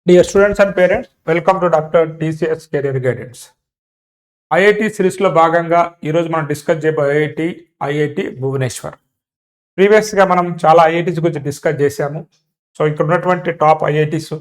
Dear students and parents, welcome to Dr. TCS Career Guidance. IIT సిరీస్లో భాగంగా ఈరోజు మనం డిస్కస్ చేయబోయే ఐఐటి భువనేశ్వర్. ప్రీవియస్గా మనం చాలా ఐఐటీస్ గురించి డిస్కస్ చేశాము. సో ఇక్కడ ఉన్నటువంటి టాప్ ఐఐటీస్,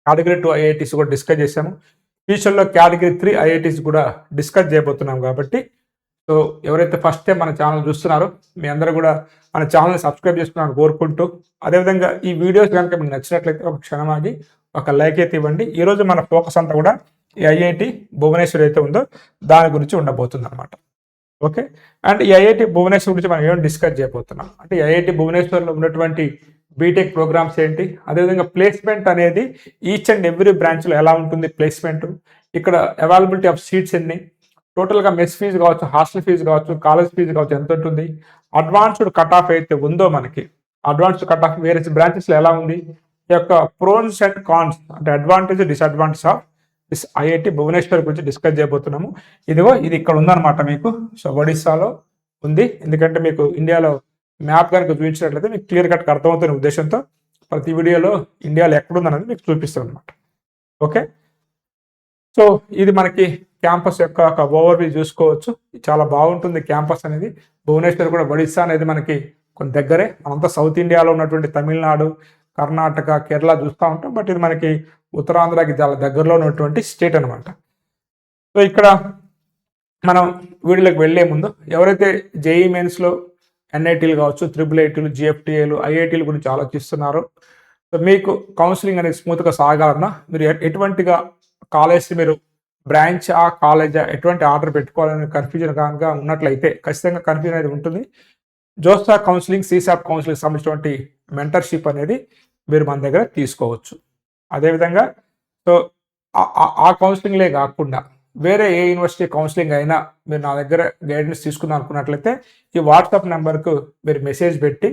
కేటగిరీ 2 ఐఐటీస్ కూడా డిస్కస్ చేశాము. ఫ్యూచర్లో కేటగిరీ 3 ఐఐటీస్ కూడా డిస్కస్ చేయబోతున్నాం. కాబట్టి సో ఎవరైతే ఫస్ట్ టైం మన ఛానల్ చూస్తున్నారో మీ అందరూ కూడా మన ఛానల్ని సబ్స్క్రైబ్ చేసుకున్నారని కోరుకుంటూ, అదేవిధంగా ఈ వీడియోస్ కనుక మీకు నచ్చినట్లయితే ఒక క్షణం ఆగి ఒక లైక్ అయితే ఇవ్వండి. ఈరోజు మన ఫోకస్ అంతా కూడా ఈ ఐఐటి భువనేశ్వర్ అయితే ఉందో దాని గురించి ఉండబోతుంది అనమాట. ఓకే, అండ్ ఈ ఐఐటి భువనేశ్వర్ గురించి మనం ఏమైనా డిస్కస్ చేయబోతున్నాం అంటే ఈ ఐఐటి భువనేశ్వర్లో ఉన్నటువంటి బీటెక్ ప్రోగ్రామ్స్ ఏంటి, అదేవిధంగా ప్లేస్మెంట్ అనేది ఈచ్ అండ్ ఎవ్రీ బ్రాంచ్లో ఎలా ఉంటుంది ప్లేస్మెంట్, ఇక్కడ అవైలబిలిటీ ఆఫ్ సీట్స్ ఎన్ని, టోటల్గా మెస్ ఫీజు కావచ్చు, హాస్టల్ ఫీజు కావచ్చు, కాలేజ్ ఫీజు కావచ్చు ఎంత ఉంటుంది, అడ్వాన్స్డ్ కట్ ఆఫ్ అయితే ఉందో మనకి అడ్వాన్స్డ్ కట్ ఆఫ్ వేరే బ్రాంచెస్లో ఎలా ఉంది, ఈ యొక్క ప్రోన్స్ అండ్ కాన్స్ అంటే advantage disadvantage of this IIT Bhubaneswar గురించి డిస్కస్ చేయబోతున్నాము. ఇది ఇక్కడ ఉందన్నమాట మీకు. సో ఒడిస్సాలో ఉంది, ఎందుకంటే మీకు ఇండియాలో మ్యాప్ కనుక చూపించినట్లయితే మీకు క్లియర్ కట్గా అర్థమవుతున్న ఉద్దేశంతో ప్రతి వీడియోలో ఇండియాలో ఎక్కడుందనేది మీకు చూపిస్తాం అనమాట. ఓకే, సో ఇది మనకి క్యాంపస్ యొక్క ఒక ఓవర్వ్యూ చూసుకోవచ్చు. చాలా బాగుంటుంది క్యాంపస్ అనేది. భువనేశ్వర్ కూడా ఒడిస్సా అనేది మనకి కొంత దగ్గరే. మనంతా సౌత్ ఇండియాలో ఉన్నటువంటి తమిళనాడు, కర్ణాటక, కేరళ చూస్తూ ఉంటాం, బట్ ఇది మనకి ఉత్తరాంధ్రకి చాలా దగ్గరలో ఉన్నటువంటి స్టేట్ అనమాట. సో ఇక్కడ మనం వీడియోలోకి వెళ్లే ముందు ఎవరైతే జేఈ మెయిన్స్లో ఎన్ఐటీలు కావచ్చు, IIITలు, GFTAలు, ఐఐటీల గురించి ఆలోచిస్తున్నారో, సో మీకు కౌన్సిలింగ్ అనేది స్మూత్గా సాగాలన్నా మీరు ఎటువంటిగా కాలేజ్ మీరు బ్రాంచ్ ఆ కాలేజా ఎటువంటి ఆర్డర్ పెట్టుకోవాలని కన్ఫ్యూజన్ కనుక ఉన్నట్లయితే ఖచ్చితంగా కన్ఫ్యూజన్ అనేది ఉంటుంది. జోస్టా కౌన్సిలింగ్, సిసాప్ కౌన్సిలింగ్ సంబంధించినటువంటి మెంటర్షిప్ అనేది మీరు మన దగ్గర తీసుకోవచ్చు. అదేవిధంగా సో ఆ కౌన్సిలింగ్లే కాకుండా వేరే ఏ యూనివర్సిటీ కౌన్సిలింగ్ అయినా మీరు నా దగ్గర గైడెన్స్ తీసుకుందాం అనుకున్నట్లయితే ఈ వాట్సాప్ నెంబర్కు మీరు మెసేజ్ పెట్టి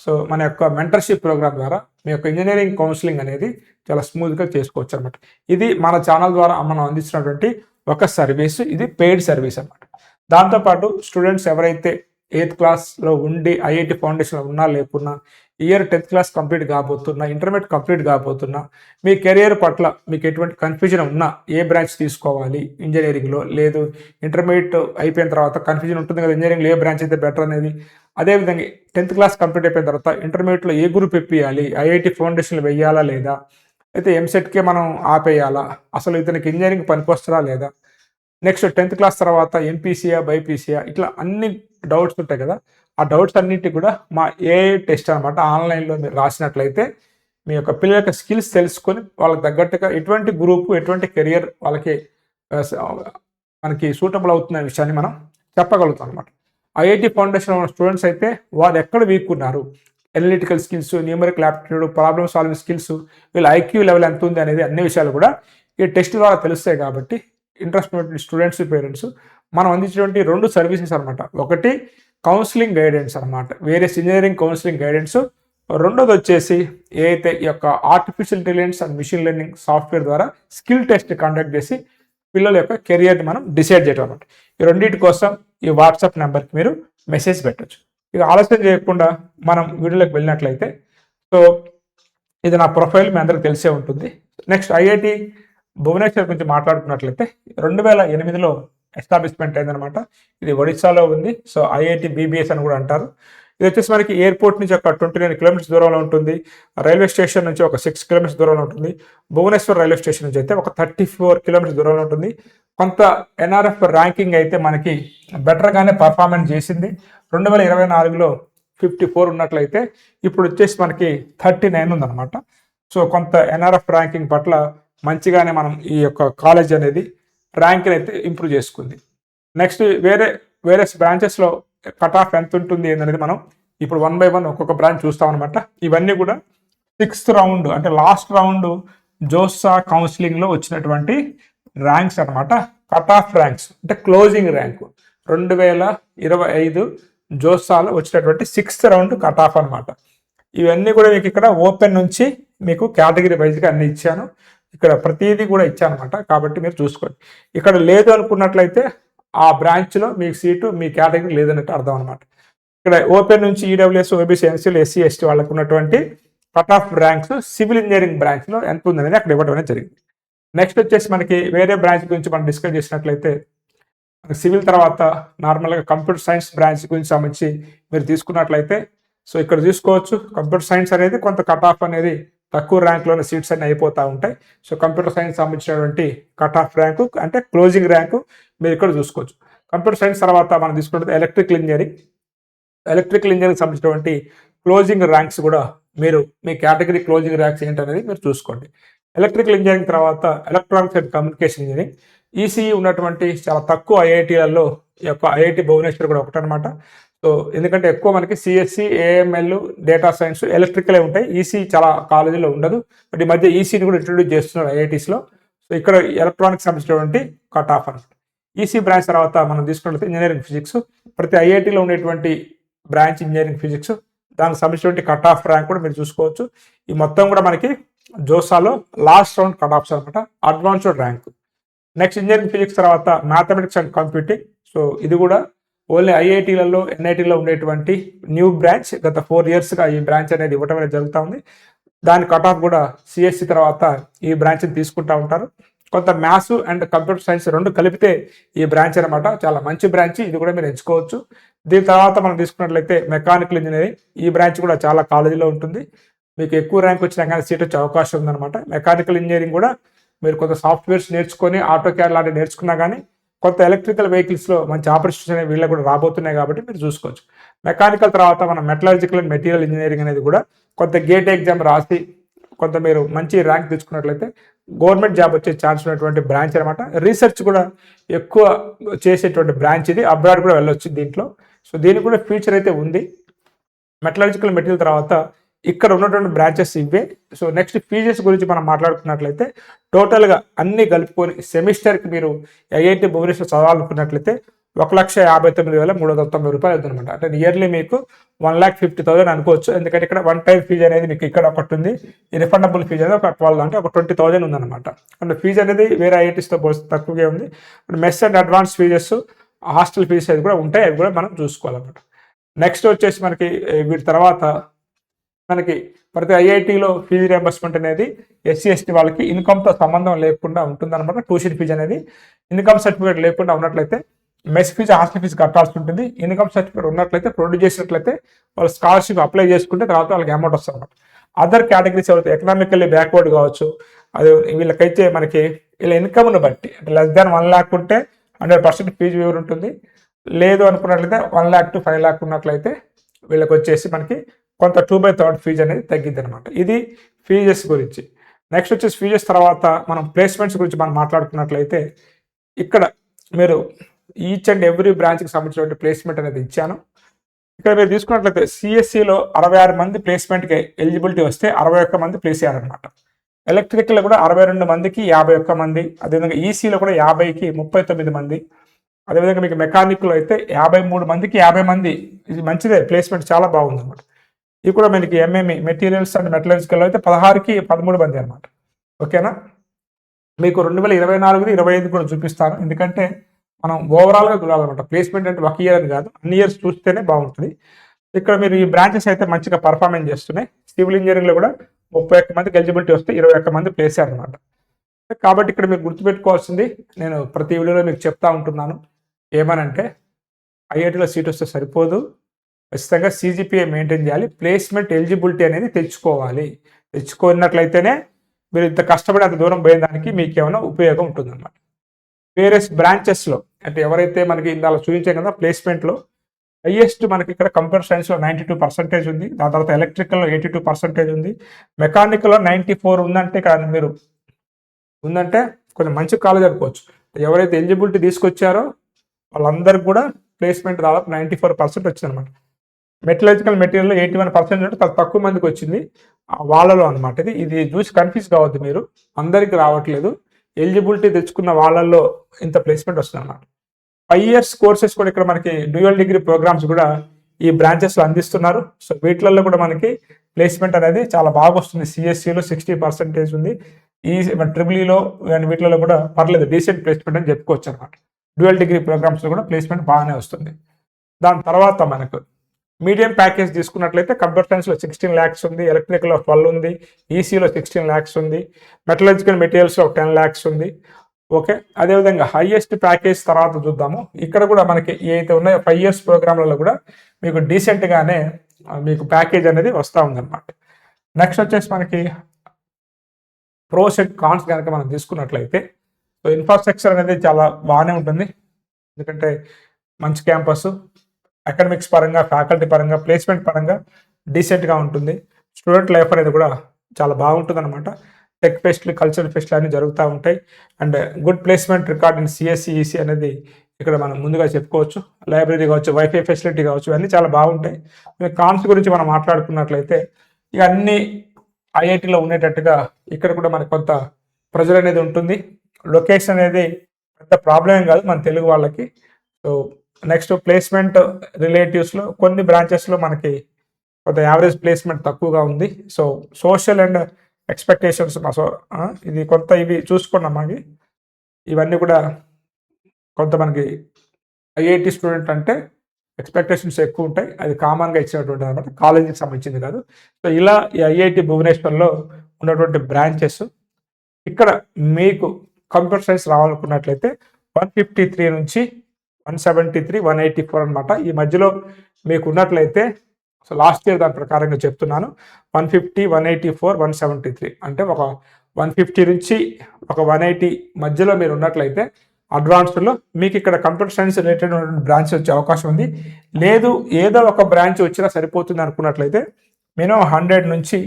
సో మన యొక్క మెంటర్షిప్ ప్రోగ్రామ్ ద్వారా మీ యొక్క ఇంజనీరింగ్ కౌన్సిలింగ్ అనేది చాలా స్మూత్గా చేసుకోవచ్చు అనమాట. ఇది మన ఛానల్ ద్వారా మనం అందిస్తున్నటువంటి ఒక సర్వీస్, ఇది పెయిడ్ సర్వీస్ అనమాట. దాంతోపాటు స్టూడెంట్స్ ఎవరైతే 8th క్లాస్లో ఉండి ఐఐటి ఫౌండేషన్లో ఉన్నా లేకున్నా, ఇయర్ 10th క్లాస్ కంప్లీట్ కాబోతున్నా, ఇంటర్మీడియట్ కంప్లీట్ కాబోతున్నా, మీ కెరియర్ పట్ల మీకు ఎటువంటి కన్ఫ్యూజన్ ఉన్నా, ఏ బ్రాంచ్ తీసుకోవాలి ఇంజనీరింగ్లో, లేదు ఇంటర్మీడియట్ అయిపోయిన తర్వాత కన్ఫ్యూజన్ ఉంటుంది కదా ఇంజనీరింగ్లో ఏ బ్రాంచ్ అయితే బెటర్ అనేది, అదేవిధంగా 10th క్లాస్ కంప్లీట్ అయిపోయిన తర్వాత ఇంటర్మీడియట్లో ఏ గ్రూప్ ఇప్పియాలి, ఐఐటి ఫౌండేషన్లు వెయ్యాలా లేదా, అయితే ఎంసెట్కే మనం ఆపేయాలా, అసలు ఇతనికి ఇంజనీరింగ్ పనికొస్తారా లేదా, నెక్స్ట్ 10th క్లాస్ తర్వాత ఎంపీసీయా, బైపీసీయా, ఇట్లా అన్ని డౌట్స్ ఉంటాయి కదా. ఆ డౌట్స్ అన్నింటి కూడా మా ఏఐ టెస్ట్ అనమాట ఆన్లైన్లో మీరు రాసినట్లయితే మీ యొక్క పిల్లల యొక్క స్కిల్స్ తెలుసుకొని వాళ్ళకి తగ్గట్టుగా ఎటువంటి గ్రూపు, ఎటువంటి కెరియర్ వాళ్ళకి మనకి సూటబుల్ అవుతున్న విషయాన్ని మనం చెప్పగలుగుతాం అనమాట. ఐఐటి ఫౌండేషన్ ఉన్న స్టూడెంట్స్ అయితే వారు ఎక్కడ వీక్ ఉన్నారు, analytical skills, numerical aptitude, problem solving skills, వీళ్ళ ఐక్యూ లెవెల్ ఎంత ఉంది అనేది అన్ని విషయాలు కూడా ఈ టెస్ట్ ద్వారా తెలుస్తాయి. కాబట్టి ఇంట్రెస్ట్ ఉన్నటువంటి స్టూడెంట్స్, పేరెంట్స్ మనం అందించేటువంటి 2 సర్వీసెస్ అనమాట. ఒకటి కౌన్సిలింగ్ గైడెన్స్ అనమాట, వేరే ఇంజనీరింగ్ కౌన్సిలింగ్ గైడెన్స్. రెండోది వచ్చేసి ఏదైతే ఈ యొక్క artificial intelligence and machine learning software ద్వారా స్కిల్ టెస్ట్ కండక్ట్ చేసి పిల్లల యొక్క కెరియర్ని మనం డిసైడ్ చేయడం అనమాట. ఈ రెండింటి కోసం ఈ వాట్సాప్ నెంబర్కి మీరు మెసేజ్ పెట్టచ్చు. ఇక ఆలస్యం చేయకుండా మనం వీడియోలోకి వెళ్ళినట్లయితే సో ఇది నా ప్రొఫైల్ మీ అందరికి తెలిసే ఉంటుంది. నెక్స్ట్ ఐఐటి భువనేశ్వర్ గురించి మాట్లాడుకున్నట్లయితే 2008లో ఎస్టాబ్లిష్మెంట్ అయిందనమాట. ఇది ఒడిస్సాలో ఉంది. సో ఐఐటి BBS అని కూడా అంటారు. ఇది వచ్చేసి మనకి ఎయిర్పోర్ట్ నుంచి ఒక 29 కిలోమీటర్స్ దూరంలో ఉంటుంది. రైల్వే స్టేషన్ నుంచి ఒక 6 కిలోమీటర్స్ దూరంలో ఉంటుంది. భువనేశ్వర్ రైల్వే స్టేషన్ నుంచి అయితే ఒక 34 కిలోమీటర్స్ దూరంలో ఉంటుంది. కొంత NRF ర్యాంకింగ్ అయితే మనకి బెటర్గానే పర్ఫార్మెన్స్ చేసింది. 2024లో 54 ఉన్నట్లయితే ఇప్పుడు వచ్చేసి మనకి 39 ఉందన్నమాట. సో కొంత NRF ర్యాంకింగ్ పట్ల మంచిగానే మనం ఈ యొక్క కాలేజ్ అనేది ర్యాంక్ని అయితే ఇంప్రూవ్ చేసుకుంది. నెక్స్ట్ వేరే బ్రాంచెస్లో కట్ ఆఫ్ ఎంత ఉంటుంది అనేది మనం ఇప్పుడు 1 by 1 ఒక్కొక్క బ్రాంచ్ చూస్తాం అనమాట. ఇవన్నీ కూడా 6th రౌండ్ అంటే లాస్ట్ రౌండ్ జోసా కౌన్సిలింగ్లో వచ్చినటువంటి ర్యాంక్స్ అనమాట. కట్ ఆఫ్ ర్యాంక్స్ అంటే క్లోజింగ్ ర్యాంక్ 2025 జోసాలో వచ్చినటువంటి 6th రౌండ్ కట్ ఆఫ్ అనమాట. ఇవన్నీ కూడా మీకు ఇక్కడ ఓపెన్ నుంచి మీకు కేటగిరీ వైజ్గా అన్ని ఇచ్చాను. ఇక్కడ ప్రతిదీ కూడా ఇచ్చాను అనమాట. కాబట్టి మీరు చూసుకోండి. ఇక్కడ లేదు అనుకున్నట్లయితే ఆ బ్రాంచ్లో మీకు సీటు మీ కేటగిరీ లేదన్నట్టు అర్థం అనమాట. ఇక్కడ ఓపెన్ నుంచి ఈడబ్ల్యూఎస్, ఓబీసీ, ఎన్సీలు, SC, ST వాళ్ళకు ఉన్నటువంటి cut off ranks civil engineering బ్రాంచ్లో ఎంత ఉందనేది అక్కడ ఇవ్వడం అనేది జరిగింది. నెక్స్ట్ వచ్చేసి మనకి వేరే బ్రాంచ్ గురించి మనం డిస్కస్ చేసినట్లయితే సివిల్ తర్వాత నార్మల్గా కంప్యూటర్ సైన్స్ బ్రాంచ్ గురించి సంబంధించి మీరు తీసుకున్నట్లయితే సో ఇక్కడ చూసుకోవచ్చు. కంప్యూటర్ సైన్స్ అనేది కొంత కట్ ఆఫ్ అనేది తక్కువ ర్యాంక్లోనే సీట్స్ అన్ని అయిపోతూ ఉంటాయి. సో కంప్యూటర్ సైన్స్ సంబంధించినటువంటి కట్ ఆఫ్ ర్యాంకు అంటే క్లోజింగ్ ర్యాంకు మీరు ఇక్కడ చూసుకోవచ్చు. కంప్యూటర్ సైన్స్ తర్వాత మనం తీసుకుంటే ఎలక్ట్రికల్ ఇంజనీరింగ్ సంబంధించినటువంటి క్లోజింగ్ ర్యాంక్స్ కూడా మీరు మీ కేటగిరీ క్లోజింగ్ ర్యాంక్స్ ఏంటనేది మీరు చూసుకోండి. ఎలక్ట్రికల్ ఇంజనీరింగ్ తర్వాత electronics and communication engineering ECE ఉన్నటువంటి చాలా తక్కువ ఐఐటీలలో ఈ యొక్క ఐఐటి భువనేశ్వర్ కూడా ఒకటనమాట. సో ఎందుకంటే ఎక్కువ మనకి సిఎస్సి, ఏఎంఎల్, డేటా సైన్స్, ఎలక్ట్రికలే ఉంటాయి. ఈసీ చాలా కాలేజీలో ఉండదు. బట్ ఈ మధ్య ఈసీని కూడా ఇంట్రొడ్యూస్ చేస్తున్నారు ఐఐటీస్లో. సో ఇక్కడ ఎలక్ట్రానిక్స్ సంబంధించినటువంటి కట్ ఆఫ్ అనమాట. ఈసీ బ్రాంచ్ తర్వాత మనం తీసుకున్నట్లయితే ఇంజనీరింగ్ ఫిజిక్స్, ప్రతి ఐఐటీలో ఉండేటువంటి బ్రాంచ్ ఇంజనీరింగ్ ఫిజిక్స్, దానికి సంబంధించినటువంటి కట్ ఆఫ్ ర్యాంక్ కూడా మీరు చూసుకోవచ్చు. ఈ మొత్తం కూడా మనకి జోసాలో లాస్ట్ రౌండ్ కట్ ఆఫ్స్ అనమాట, advanced rank. Next engineering physics తర్వాత మ్యాథమెటిక్స్ అండ్ కంప్యూటింగ్. సో ఇది కూడా ఓన్లీ ఐఐటీలలో, ఎన్ఐటీలో ఉండేటువంటి న్యూ బ్రాంచ్. గత 4 yearsగా ఈ బ్రాంచ్ అనేది ఇవ్వటం అనేది జరుగుతూ ఉంది. దాని కట్ ఆఫ్ కూడా సిఎస్సి తర్వాత ఈ బ్రాంచ్ని తీసుకుంటూ ఉంటారు. కొంత మ్యాథ్స్ అండ్ కంప్యూటర్ సైన్స్ రెండు కలిపితే ఈ బ్రాంచ్ అనమాట. చాలా మంచి బ్రాంచ్, ఇది కూడా మీరు ఎంచుకోవచ్చు. దీని తర్వాత మనం తీసుకున్నట్లయితే మెకానికల్ ఇంజనీరింగ్, ఈ బ్రాంచ్ కూడా చాలా కాలేజీలో ఉంటుంది. మీకు ఎక్కువ ర్యాంక్ వచ్చినా కానీ సీట్ వచ్చే అవకాశం ఉందన్నమాట. మెకానికల్ ఇంజనీరింగ్ కూడా మీరు కొంత సాఫ్ట్వేర్స్ నేర్చుకొని ఆటో క్యాడ్ లాంటివి నేర్చుకున్నా కానీ కొంత ఎలక్ట్రికల్ వెహికల్స్లో మంచి ఆపర్చునిటీస్ అనేవి వీళ్ళకి కూడా రాబోతున్నాయి కాబట్టి మీరు చూసుకోవచ్చు. మెకానికల్ తర్వాత మనం మెటలర్జికల్ అండ్ మెటీరియల్ ఇంజనీరింగ్ అనేది కూడా కొంత గేట్ ఎగ్జామ్ రాసి కొంత మీరు మంచి ర్యాంక్ తెచ్చుకున్నట్లయితే గవర్నమెంట్ జాబ్ వచ్చే ఛాన్స్ ఉన్నటువంటి బ్రాంచ్ అనమాట. రీసెర్చ్ కూడా ఎక్కువ చేసేటువంటి బ్రాంచ్ ఇది, అబ్రాడ్ కూడా వెళ్ళొచ్చు దీంట్లో. సో దీనికి కూడా ఫ్యూచర్ అయితే ఉంది. మెటలర్జికల్ మెటీరియల్ తర్వాత ఇక్కడ ఉన్నటువంటి బ్రాంచెస్ ఇవే. సో నెక్స్ట్ ఫీజెస్ గురించి మనం మాట్లాడుకున్నట్లయితే టోటల్గా అన్ని కలుపుకొని సెమిస్టర్కి మీరు ఐఐటి భువనేశ్వర్ చదవాలనుకున్నట్లయితే 1,59,390 రూపాయలు అవుతుందన్నమాట. అంటే ఇయర్లీ మీకు 1,50,000 అనుకోవచ్చు. ఎందుకంటే ఇక్కడ వన్ టైం ఫీజు అనేది మీకు ఇక్కడ ఒకటి ఉంది, ఈ రిఫండబుల్ ఫీజు అనేది ఒక 12 అంటే ఒక 20,000 ఉందన్నమాట. అంటే ఫీజు అనేది వేరే ఐఐటీస్తో పోస్తే తక్కువగా ఉంది. Mess and advance fees, hostel fees అది కూడా ఉంటాయి, అవి కూడా మనం చూసుకోవాలన్నమాట. నెక్స్ట్ వచ్చేసి మనకి వీటి తర్వాత మనకి ప్రతి ఐఐటీలో ఫీజు రియంబర్స్మెంట్ అనేది ఎస్సీ ఎస్టీ వాళ్ళకి ఇన్కమ్తో సంబంధం లేకుండా ఉంటుందన్నమాట. ట్యూషన్ ఫీజు అనేది ఇన్కమ్ సర్టిఫికేట్ లేకుండా ఉన్నట్లయితే మెస్ ఫీజు, హాస్టల్ ఫీజు కట్టాల్సి ఉంటుంది. ఇన్కమ్ సర్టిఫికేట్ ఉన్నట్లయితే ప్రొడ్యూస్ చేసినట్లయితే వాళ్ళు స్కాలర్షిప్ అప్లై చేసుకుంటే తర్వాత వాళ్ళకి అమౌంట్ వస్తుంది అనమాట. అదర్ కేటగిరీస్ ఎవరైతే ఎకనామికల్లీ బ్యాక్వర్డ్ కావచ్చు, అది వీళ్ళకైతే మనకి వీళ్ళ ఇన్కమ్ను బట్టి అంటే లెస్ దాన్ 1 lakh ఉంటే 100% ఫీజు వేవర్ ఉంటుంది. లేదు అనుకున్నట్లయితే 1 lakh to 5 lakh ఉన్నట్లయితే వీళ్ళకి వచ్చేసి మనకి కొంత 2/3 ఫీజు అనేది తగ్గిద్ది అనమాట. ఇది ఫీజెస్ గురించి. నెక్స్ట్ వచ్చేసి ఫీజెస్ తర్వాత మనం ప్లేస్మెంట్స్ గురించి మనం మాట్లాడుకున్నట్లయితే ఇక్కడ మీరు ఈచ్ అండ్ ఎవ్రీ బ్రాంచ్కి సంబంధించిన ప్లేస్మెంట్ అనేది ఇచ్చాను. ఇక్కడ మీరు తీసుకున్నట్లయితే సిఎస్సిలో 66 మంది ప్లేస్మెంట్కి ఎలిజిబిలిటీ వస్తే 61 మంది ప్లేస్ అయ్యారనమాట. ఎలక్ట్రికల్లో కూడా 62 మందికి 51 మంది, అదేవిధంగా ఈసీలో కూడా 50కి 39 మంది, అదేవిధంగా మీకు మెకానిక్లో అయితే 53 మందికి 50 మంది. ఇది మంచిదే, ప్లేస్మెంట్ చాలా బాగుంది అనమాట. ఇది కూడా మనకి ఎంఎంఈ మెటీరియల్స్ అండ్ మెటలర్జికల్ అయితే 16కి 13 మంది అనమాట. ఓకేనా, మీకు 2024-25 కూడా చూపిస్తాను. ఎందుకంటే మనం ఓవరాల్గా చూడాలన్నమాట. ప్లేస్మెంట్ అంటే 1 year అని కాదు, అన్ని ఇయర్స్ చూస్తేనే బాగుంటుంది. ఇక్కడ మీరు ఈ బ్రాంచెస్ అయితే మంచిగా పర్ఫార్మెన్స్ చేస్తున్నాయి. సివిల్ ఇంజనీరింగ్లో కూడా 31 మందికి ఎలిజిబిలిటీ వస్తే 21 మంది ప్లేస్ అయ్యారనమాట. కాబట్టి ఇక్కడ మీరు గుర్తుపెట్టుకోవాల్సింది, నేను ప్రతి వీడియోలో మీకు చెప్తా ఉంటున్నాను ఏమనంటే ఐఐటీలో సీట్ వస్తే సరిపోదు, ఖచ్చితంగా సిజిపిఐ మెయింటైన్ చేయాలి, ప్లేస్మెంట్ ఎలిజిబిలిటీ అనేది తెచ్చుకోవాలి. తెచ్చుకున్నట్లయితేనే మీరు ఇంత కష్టపడి అంత దూరం పోయేదానికి మీకు ఏమైనా ఉపయోగం ఉంటుందన్నమాట. వేరియస్ బ్రాంచెస్లో అంటే ఎవరైతే మనకి ఇందాక చూపించాం కదా ప్లేస్మెంట్లో హైయెస్ట్ మనకి ఇక్కడ కంప్యూటర్ సైన్స్లో 92% ఉంది. దాని తర్వాత ఎలక్ట్రికల్లో 82% ఉంది. మెకానికల్లో 94 ఉందంటే ఇక్కడ మీరు ఉందంటే కొంచెం మంచి కాలేజ్ అనుకోవచ్చు. ఎవరైతే ఎలిజిబిలిటీ తీసుకొచ్చారో వాళ్ళందరికీ కూడా ప్లేస్మెంట్ దాదాపు 94% వచ్చిందనమాట. మెటలర్జికల్ మెటీరియల్లో 81% అంటే తక్కువ మందికి వచ్చింది వాళ్ళలో అనమాట. ఇది చూసి కన్ఫ్యూజ్ కావద్దు మీరు, అందరికి రావట్లేదు. ఎలిజిబిలిటీ తెచ్చుకున్న వాళ్ళల్లో ఇంత ప్లేస్మెంట్ వస్తుంది అనమాట. 5 years కోర్సెస్ కూడా ఇక్కడ మనకి డ్యూయల్ డిగ్రీ ప్రోగ్రామ్స్ కూడా ఈ బ్రాంచెస్లో అందిస్తున్నారు. సో వీటిల్లో కూడా మనకి ప్లేస్మెంట్ అనేది చాలా బాగా వస్తుంది. సిఎస్సిలో 60% ఉంది. ఈ ట్రిపుల్ఈలో వీటిలో కూడా పర్లేదు, డీసెంట్ ప్లేస్మెంట్ అని చెప్పుకోవచ్చు అనమాట. డ్యూయల్ డిగ్రీ ప్రోగ్రామ్స్లో కూడా ప్లేస్మెంట్ బాగానే వస్తుంది. దాని తర్వాత మనకు మీడియం ప్యాకేజ్ తీసుకున్నట్లయితే కంప్యూటర్ సైన్స్లో 16 lakhs ఉంది, ఎలక్ట్రికల్లో 12 ఉంది, ఈసీలో 16 lakhs ఉంది, మెటలర్జికల్ మెటీరియల్స్లో 10 lakhs ఉంది. ఓకే, అదేవిధంగా హైయెస్ట్ ప్యాకేజ్ తర్వాత చూద్దాము. ఇక్కడ కూడా మనకి ఏదైతే ఉన్నాయో 5 years ప్రోగ్రాంలలో కూడా మీకు డీసెంట్గానే మీకు ప్యాకేజ్ అనేది వస్తూ ఉందన్నమాట. నెక్స్ట్ వచ్చేసి మనకి ప్రోస్ అండ్ కాన్స్ కనుక మనం తీసుకున్నట్లయితే, సో ఇన్ఫ్రాస్ట్రక్చర్ అనేది చాలా బాగానే ఉంటుంది. ఎందుకంటే మంచి క్యాంపస్, అకాడమిక్స్ పరంగా, ఫ్యాకల్టీ పరంగా, ప్లేస్మెంట్ పరంగా డీసెంట్గా ఉంటుంది. స్టూడెంట్ లైఫ్ అనేది కూడా చాలా బాగుంటుంది అనమాట. టెక్ ఫెస్ట్లు, కల్చరల్ ఫెస్ట్లు అన్నీ జరుగుతూ ఉంటాయి. And good placement record in CSC, EC అనేది ఇక్కడ మనం ముందుగా చెప్పుకోవచ్చు. లైబ్రరీ కావచ్చు, వైఫై ఫెసిలిటీ కావచ్చు, ఇవన్నీ చాలా బాగుంటాయి. కాన్స్ గురించి మనం మాట్లాడుకున్నట్లయితే ఇక అన్ని ఐఐటీలో ఉండేటట్టుగా ఇక్కడ కూడా మనకు కొంత ప్రెజర్ అనేది ఉంటుంది. లొకేషన్ అనేది పెద్ద ప్రాబ్లం ఏం కాదు మన తెలుగు వాళ్ళకి. సో నెక్స్ట్ ప్లేస్మెంట్ రిలేటివ్స్లో కొన్ని బ్రాంచెస్లో మనకి కొంత యావరేజ్ ప్లేస్మెంట్ తక్కువగా ఉంది. సో సోషల్ అండ్ ఎక్స్పెక్టేషన్స్ ఇది కొంత ఇవి చూసుకున్నాం. మనకి ఇవన్నీ కూడా కొంత మనకి ఐఐటి స్టూడెంట్ అంటే ఎక్స్పెక్టేషన్స్ ఎక్కువ ఉంటాయి. అది కామన్గా ఇచ్చినటువంటి అనమాట, కాలేజీకి సంబంధించింది కాదు. సో ఇలా ఈ ఐఐటి భువనేశ్వర్లో ఉన్నటువంటి బ్రాంచెస్, ఇక్కడ మీకు కంప్యూటర్ సైన్స్ రావాలనుకున్నట్లయితే 153 నుంచి 173, 184 అనమాట. ఈ మధ్యలో మీకు ఉన్నట్లయితే, సో లాస్ట్ ఇయర్ దాని ప్రకారంగా చెప్తున్నాను, 150, 184, 173 అంటే ఒక 150 నుంచి ఒక 180 మధ్యలో మీరు ఉన్నట్లయితే అడ్వాన్స్డ్లో మీకు ఇక్కడ కంప్యూటర్ సైన్స్ రిలేటెడ్ బ్రాంచ్ వచ్చే అవకాశం ఉంది. లేదు ఏదో ఒక బ్రాంచ్ వచ్చినా సరిపోతుంది అనుకున్నట్లయితే మినిమం 100 నుంచి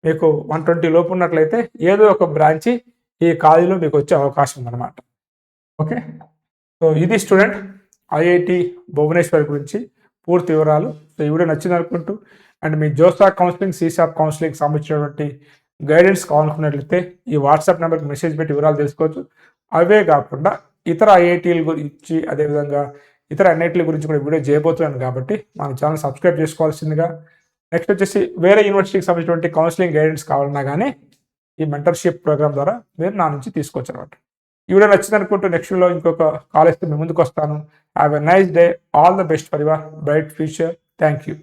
మీకు 120 లోపు ఉన్నట్లయితే ఏదో ఒక బ్రాంచి ఈ కాలేజీలో మీకు వచ్చే అవకాశం ఉందన్నమాట. ఓకే, సో ఇది స్టూడెంట్ ఐఐటి భువనేశ్వర్ గురించి పూర్తి వివరాలు. సో ఈ వీడియో నచ్చింది అనుకుంటూ, and me JoSAA counselling, సీసాప్ counselling సంబంధించినటువంటి గైడెన్స్ కావాలనుకున్నట్లయితే ఈ వాట్సాప్ నెంబర్కి మెసేజ్ పెట్టి వివరాలు తెలుసుకోవచ్చు. అవే కాకుండా ఇతర ఐఐటీల గురించి, అదేవిధంగా ఇతర ఎన్ఐటీల గురించి కూడా వీడియో చేయబోతున్నాను కాబట్టి మన ఛానల్ సబ్స్క్రైబ్ చేసుకోవాల్సిందిగా. నెక్స్ట్ వచ్చేసి వేరే యూనివర్సిటీకి సంబంధించినటువంటి కౌన్సిలింగ్ గైడెన్స్ కావాలన్నా కానీ ఈ మెంటర్షిప్ ప్రోగ్రామ్ ద్వారా మీరు నా నుంచి తీసుకోవచ్చు అనమాట. ఈ వీడియో నచ్చింది అనుకుంటూ నెక్స్ట్ వీడియోలో ఇంకొక కాలేజ్తో మీ ముందుకు వస్తాను. Have a nice day. All the best for your bright future. Thank you.